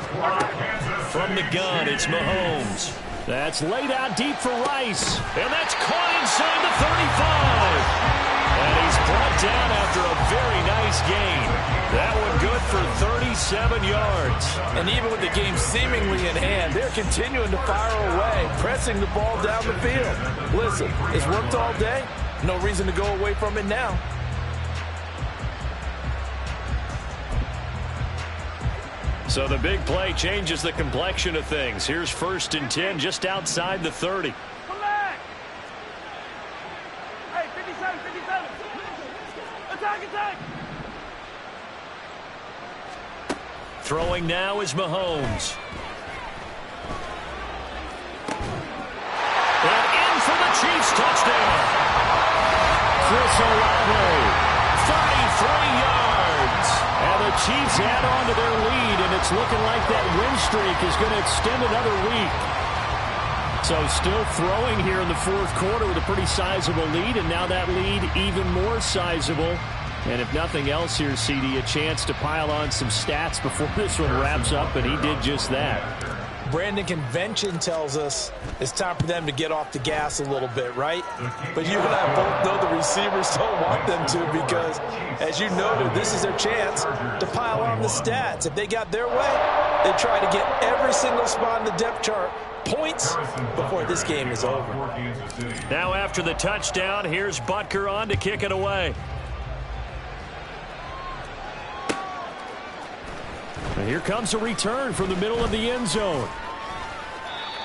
From the gun, it's Mahomes. That's laid out deep for Rice. And that's caught inside the 35. And he's brought down after a very nice gain. That one good for 37 yards. And even with the game seemingly in hand, they're continuing to fire away, pressing the ball down the field. Listen, it's worked all day. No reason to go away from it now. So the big play changes the complexion of things. Here's 1st and 10 just outside the 30. Come back! Hey, 57. Attack! Throwing now is Mahomes. And in for the Chiefs touchdown. Chris Olave, 33 yards. And the Chiefs add on to their lead, and it's looking like that win streak is going to extend another week. So still throwing here in the 4th quarter with a pretty sizable lead, and now that lead even more sizable. And if nothing else here, CD, a chance to pile on some stats before this one wraps up, and he did just that. Brandon, convention tells us it's time for them to get off the gas a little bit, right? But you and I both know the receivers don't want them to, because, as you noted, this is their chance to pile on the stats. If they got their way, they try to get every single spot in the depth chart points before this game is over. Now after the touchdown, here's Butker on to kick it away. And here comes a return from the middle of the end zone.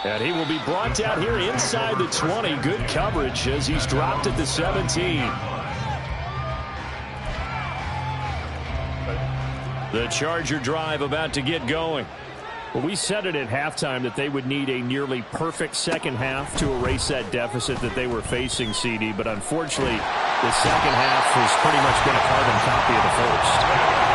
And he will be brought down here inside the 20. Good coverage as he's dropped at the 17. The Charger drive about to get going. Well, we said it at halftime that they would need a nearly perfect second half to erase that deficit that they were facing, CD. But unfortunately, the second half has pretty much been a carbon copy of the first.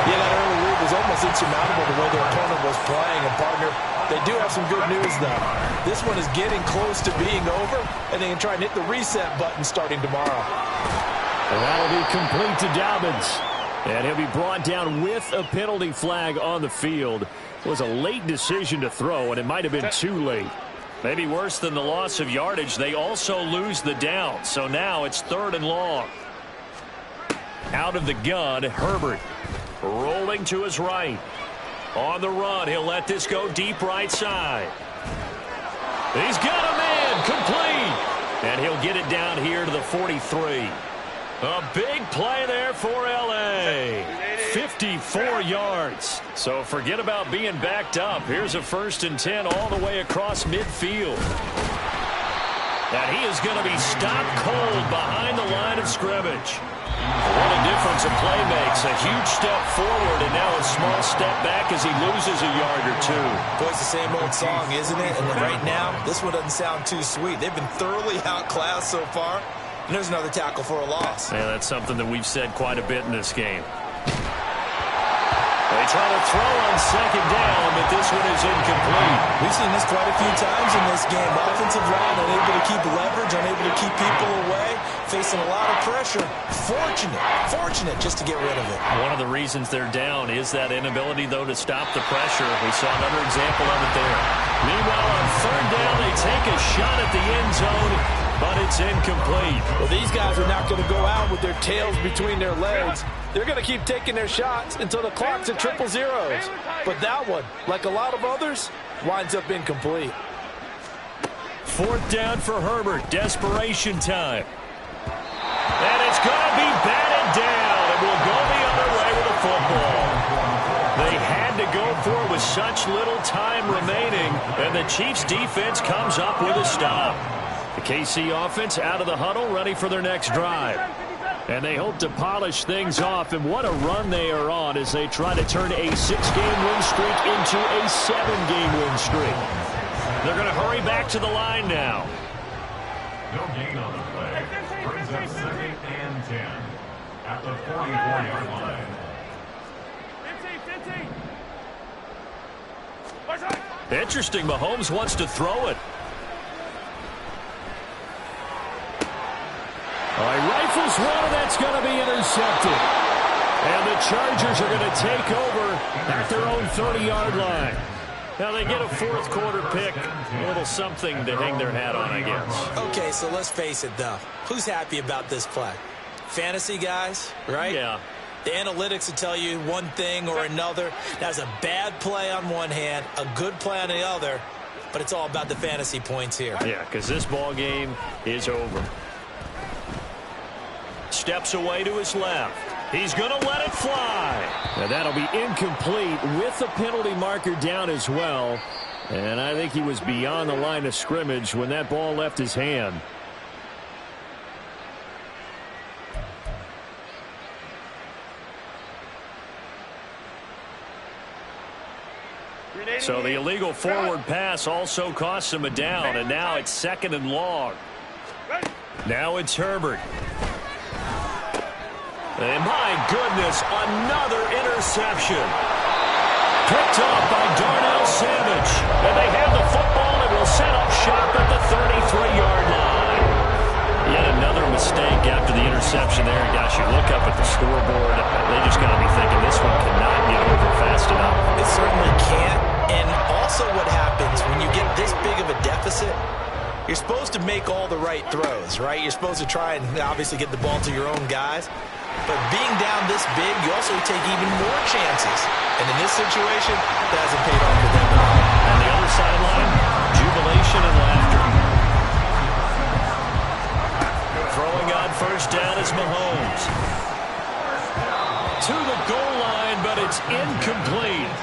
Yeah, that early lead was almost insurmountable the way their opponent was playing. And, partner, they do have some good news, though. This one is getting close to being over, and they can try and hit the reset button starting tomorrow. And that'll be complete to Dobbins. And he'll be brought down with a penalty flag on the field. It was a late decision to throw, and it might have been too late. Maybe worse than the loss of yardage, they also lose the down. So now it's 3rd and long. Out of the gun, Herbert rolling to his right. On the run, he'll let this go deep right side. He's got a man, complete. And he'll get it down here to the 43. A big play there for L.A. 54 yards. So forget about being backed up. Here's a 1st and 10 all the way across midfield. And he is going to be stopped cold behind the line of scrimmage. What a difference a play makes. A huge step forward and now a small step back as he loses a yard or two. Boy, it's the same old song, isn't it? And right now, this one doesn't sound too sweet. They've been thoroughly outclassed so far. And there's another tackle for a loss. Yeah, that's something that we've said quite a bit in this game. They try to throw on 2nd down, but this one is incomplete. We've seen this quite a few times in this game. Offensive line unable to keep leverage, unable to keep people away, facing a lot of pressure. Fortunate just to get rid of it. One of the reasons they're down is that inability, though, to stop the pressure. We saw another example of it there. Meanwhile, on 3rd down, they take a shot at the end zone, but it's incomplete. Well, these guys are not going to go out with their tails between their legs. They're going to keep taking their shots until the clock's at 000. But that one, like a lot of others, winds up incomplete. 4th down for Herbert. Desperation time. And it's going to be batted down. And we'll go the other way with the football. They had to go for it with such little time remaining. And the Chiefs defense comes up with a stop. The KC offense out of the huddle, ready for their next drive. And they hope to polish things off. And what a run they are on as they try to turn a 6-game win streak into a 7-game win streak. They're going to hurry back to the line now. No gain on the play. Brings up 2nd and 10 at the 44-yard line. 15. Interesting. Mahomes wants to throw it. All right, rifles one, and that's going to be intercepted. And the Chargers are going to take over at their own 30-yard line. Now they get a 4th quarter pick. A little something to hang their hat on, I guess. Okay, so let's face it, though. Who's happy about this play? Fantasy guys, right? Yeah. The analytics will tell you one thing or another. That's a bad play on one hand, a good play on the other, but it's all about the fantasy points here. Yeah, because this ball game is over. Steps away to his left. He's going to let it fly. Now that'll be incomplete with the penalty marker down as well. And I think he was beyond the line of scrimmage when that ball left his hand. So the illegal forward pass also costs him a down, and now it's 2nd and long. Now it's Herbert. And my goodness, another interception. Picked off by Darnell Savage. And they have the football and will set up shop at the 33-yard line. Yet another mistake after the interception there. Gosh, you look up at the scoreboard, they just got to be thinking this one cannot get over fast enough. It certainly can't. And also what happens when you get this big of a deficit, you're supposed to make all the right throws, right? You're supposed to try and obviously get the ball to your own guys. But being down this big, you also take even more chances. And in this situation, that hasn't paid off for them at all. On the other sideline, jubilation and laughter. Throwing on 1st down is Mahomes. To the goal line, but it's incomplete.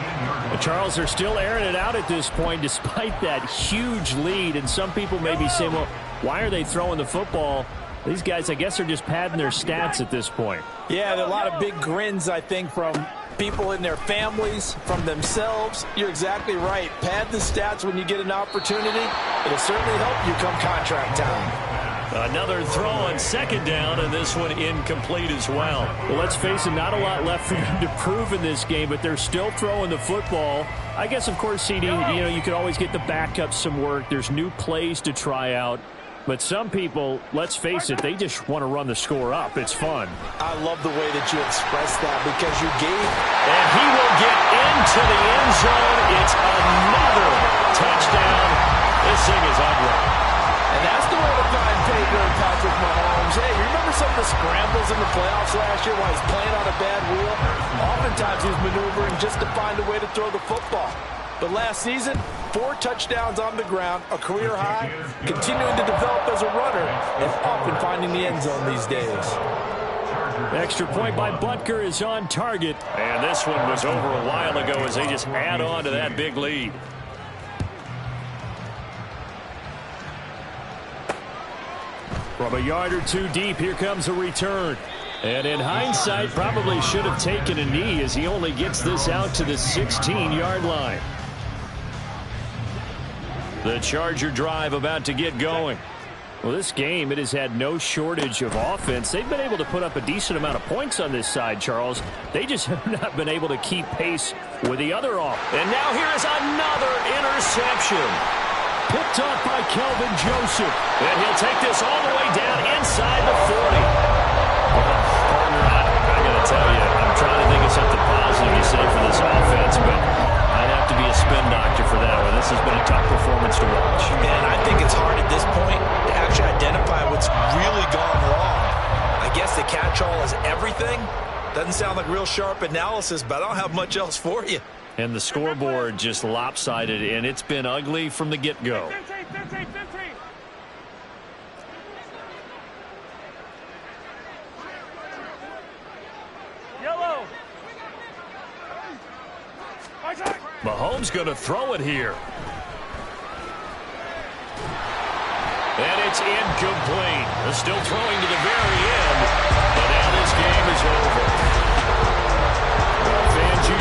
The Charles are still airing it out at this point despite that huge lead. And some people may be saying, well, why are they throwing the football? These guys, I guess, are just padding their stats at this point. Yeah, there are a lot of big grins, I think, from people in their families, from themselves. You're exactly right. Pad the stats when you get an opportunity. It'll certainly help you come contract time. Another throw on 2nd down, and this one incomplete as well. Well, let's face it, not a lot left for them to prove in this game, but they're still throwing the football. I guess, of course, CD, you could always get the backup some work. There's new plays to try out. But some people, let's face it, they just want to run the score up. It's fun. I love the way that you express that because you gave. And he will get into the end zone. It's another touchdown. This thing is ugly. And that's the way to find Pedro and Patrick Mahomes. Hey, remember some of the scrambles in the playoffs last year while he's playing on a bad wheel? Oftentimes he was maneuvering just to find a way to throw the football. But last season, 4 touchdowns on the ground, a career high, continuing to develop as a runner, and often finding the end zone these days. Extra point by Butker is on target. And this one was over a while ago as they just add on to that big lead. From a yard or two deep, here comes a return. And in hindsight, probably should have taken a knee as he only gets this out to the 16-yard line. The Charger drive about to get going. Well, this game, it has had no shortage of offense. They've been able to put up a decent amount of points on this side, Charles. They just have not been able to keep pace with the other offense. And now here is another interception. Picked off by Kelvin Joseph. And he'll take this all the way down inside the 40. Partner, I got to tell you, I'm trying to think of something positive you say for this offense, but I'd have to be a spin doctor for that one. This has been a tough performance to watch. And I think it's hard at this point to actually identify what's really gone wrong. I guess the catch-all is everything. Doesn't sound like real sharp analysis, but I don't have much else for you. And the scoreboard just lopsided, and it's been ugly from the get-go. 15, 15, 15. Yellow. Mahomes going to throw it here. And it's incomplete. They're still throwing to the very end, but now this game is over. Well, fans, you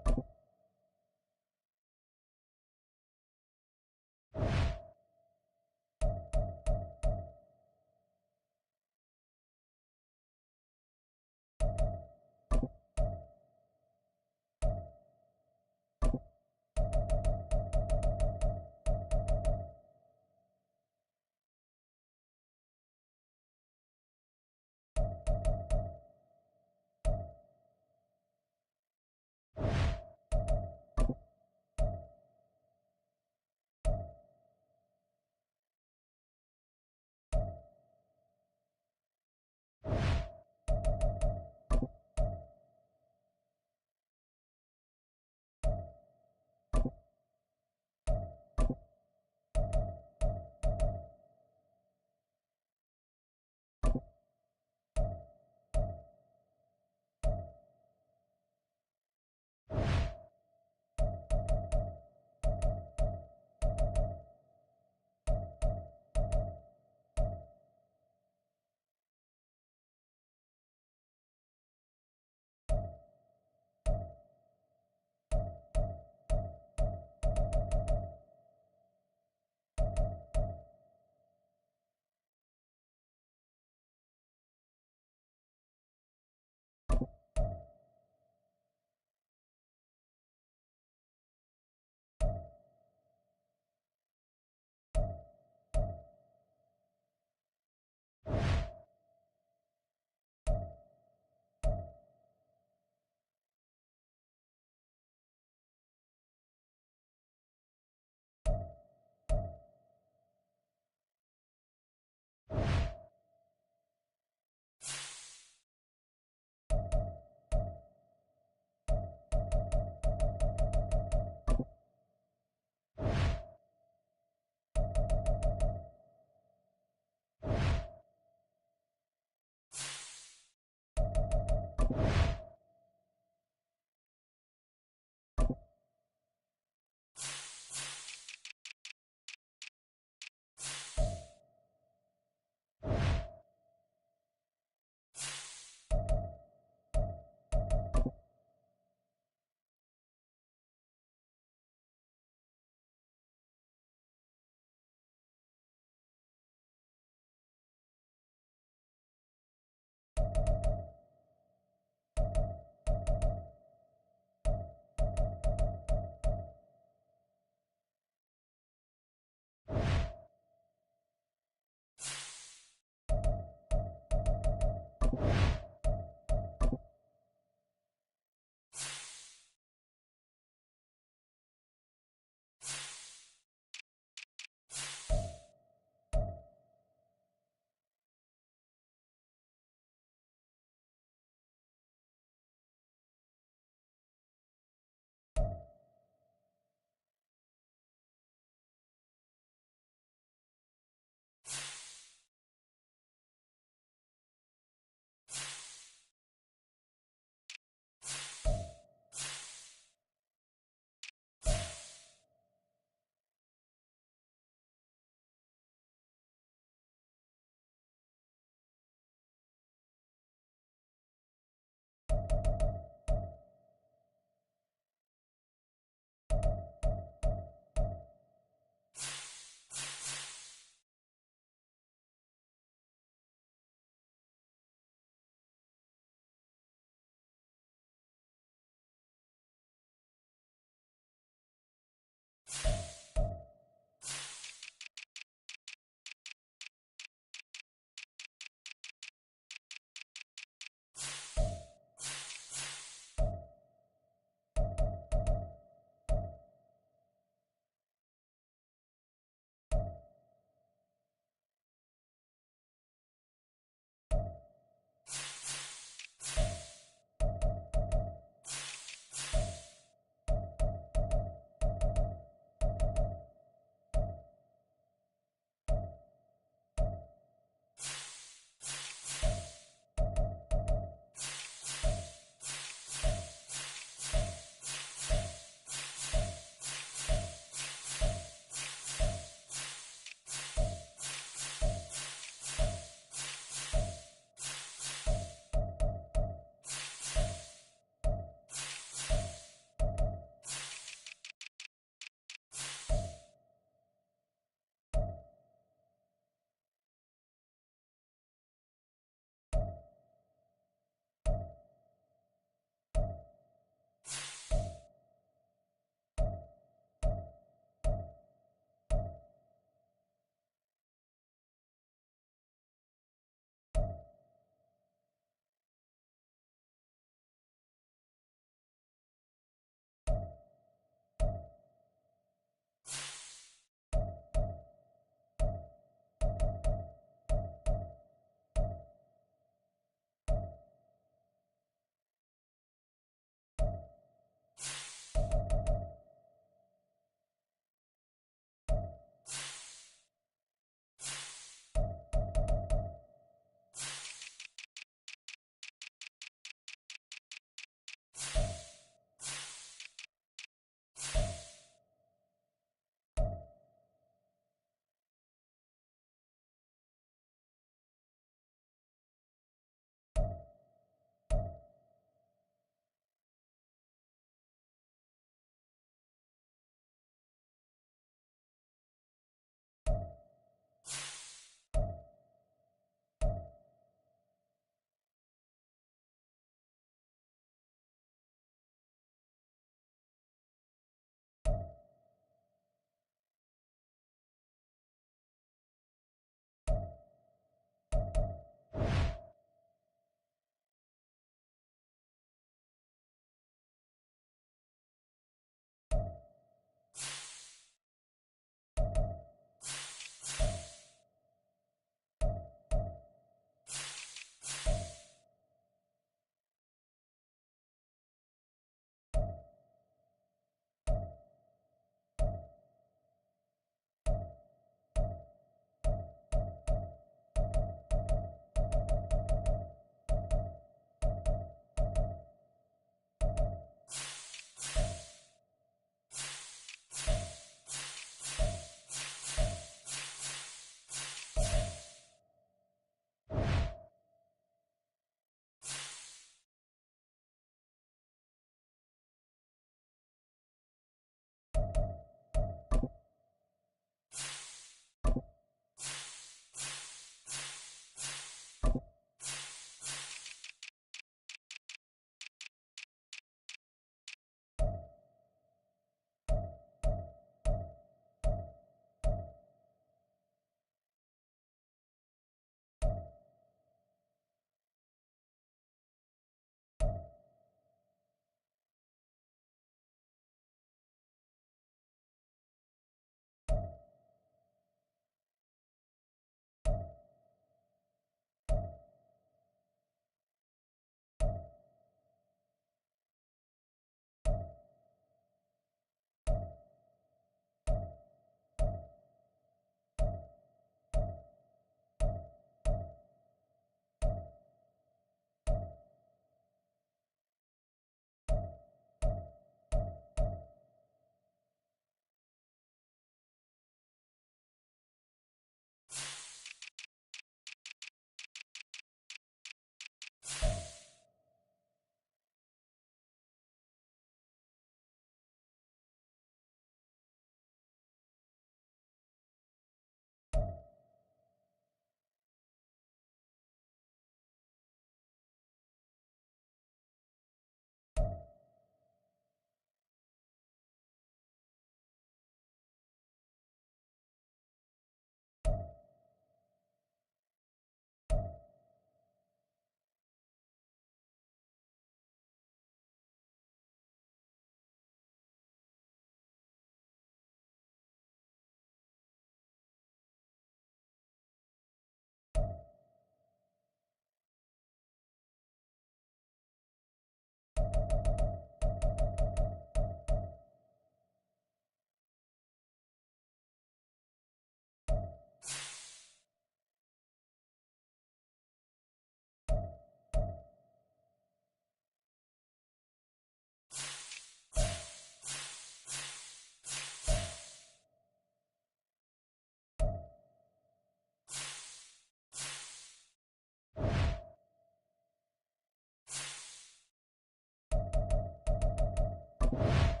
now.